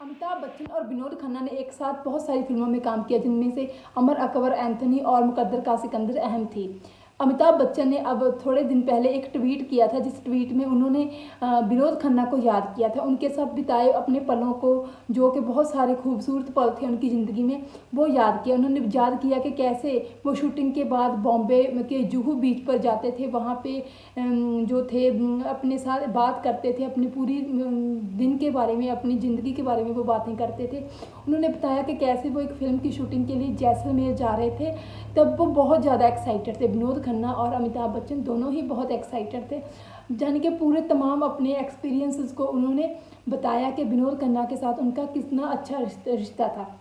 अमिताभ बच्चन और विनोद खन्ना ने एक साथ बहुत सारी फिल्मों में काम किया, जिनमें से अमर अकबर, एंथनी और मुकद्दर का सिकंदर अहम थी। अमिताभ बच्चन ने अब थोड़े दिन पहले एक ट्वीट किया था, जिस ट्वीट में उन्होंने विनोद खन्ना को याद किया था, उनके साथ बिताए अपने पलों को, जो कि बहुत सारे खूबसूरत पल थे उनकी ज़िंदगी में, वो याद किया। उन्होंने याद किया कि कैसे वो शूटिंग के बाद बॉम्बे के जुहू बीच पर जाते थे, वहाँ पे जो थे अपने साथ बात करते थे, अपनी पूरी दिन के बारे में, अपनी ज़िंदगी के बारे में वो बातें करते थे। उन्होंने बताया कि कैसे वो एक फ़िल्म की शूटिंग के लिए जैसलमेर जा रहे थे, तब वो बहुत ज़्यादा एक्साइटेड थे। विनोद खन्ना और अमिताभ बच्चन दोनों ही बहुत एक्साइटेड थे, यानी कि पूरे तमाम अपने एक्सपीरियंसेस को उन्होंने बताया कि विनोद खन्ना के साथ उनका कितना अच्छा रिश्ता था।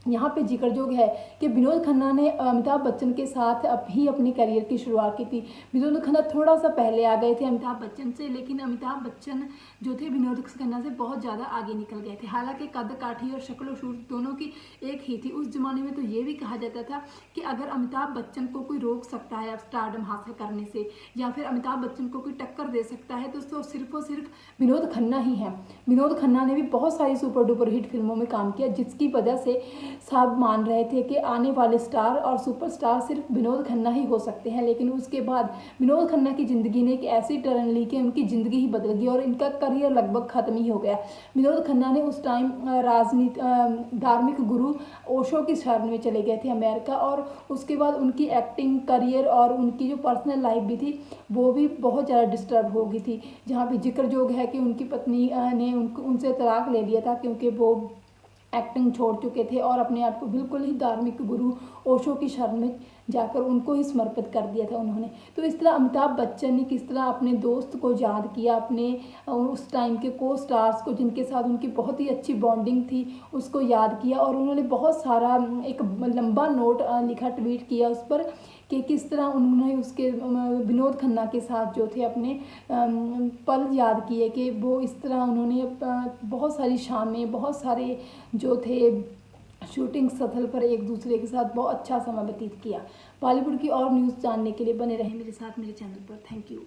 यहाँ पे जिक्रयोग है कि विनोद खन्ना ने अमिताभ बच्चन के साथ ही अपनी करियर की शुरुआत की थी। विनोद खन्ना थोड़ा सा पहले आ गए थे अमिताभ बच्चन से, लेकिन अमिताभ बच्चन जो थे विनोद खन्ना से बहुत ज़्यादा आगे निकल गए थे। हालांकि कद काठी और शक्ल सूरत दोनों की एक ही थी। उस जमाने में तो ये भी कहा जाता था कि अगर अमिताभ बच्चन को कोई रोक सकता है स्टारडम हासिल करने से, या फिर अमिताभ बच्चन को कोई टक्कर दे सकता है, तो सिर्फ और सिर्फ विनोद खन्ना ही है। विनोद खन्ना ने भी बहुत सारी सुपर डुपर हिट फिल्मों में काम किया, जिसकी वजह से सब मान रहे थे कि आने वाले स्टार और सुपरस्टार सिर्फ विनोद खन्ना ही हो सकते हैं। लेकिन उसके बाद विनोद खन्ना की ज़िंदगी ने एक ऐसी टर्न ली कि उनकी ज़िंदगी ही बदल गई और इनका करियर लगभग ख़त्म ही हो गया। विनोद खन्ना ने उस टाइम धार्मिक गुरु ओशो की शरण में चले गए थे अमेरिका, और उसके बाद उनकी एक्टिंग करियर और उनकी जो पर्सनल लाइफ भी थी वो भी बहुत ज़्यादा डिस्टर्ब हो गई थी। जहाँ पे जिक्रयोग है कि उनकी पत्नी ने उनसे तलाक ले लिया था, क्योंकि वो एक्टिंग छोड़ चुके थे और अपने आप को बिल्कुल ही धार्मिक गुरु ओशो की शरण में जाकर उनको ही समर्पित कर दिया था उन्होंने। तो इस तरह अमिताभ बच्चन ने किस तरह अपने दोस्त को याद किया, अपने उस टाइम के को स्टार्स को जिनके साथ उनकी बहुत ही अच्छी बॉन्डिंग थी, उसको याद किया। और उन्होंने बहुत सारा एक लंबा नोट लिखा, ट्वीट किया उस पर, कि किस तरह उन्होंने उसके विनोद खन्ना के साथ जो थे अपने पल याद किए, कि वो इस तरह उन्होंने बहुत सारी शामें, बहुत सारे जो थे शूटिंग स्थल पर एक दूसरे के साथ बहुत अच्छा समय व्यतीत किया। बॉलीवुड की और न्यूज़ जानने के लिए बने रहें मेरे साथ मेरे चैनल पर। Thank you.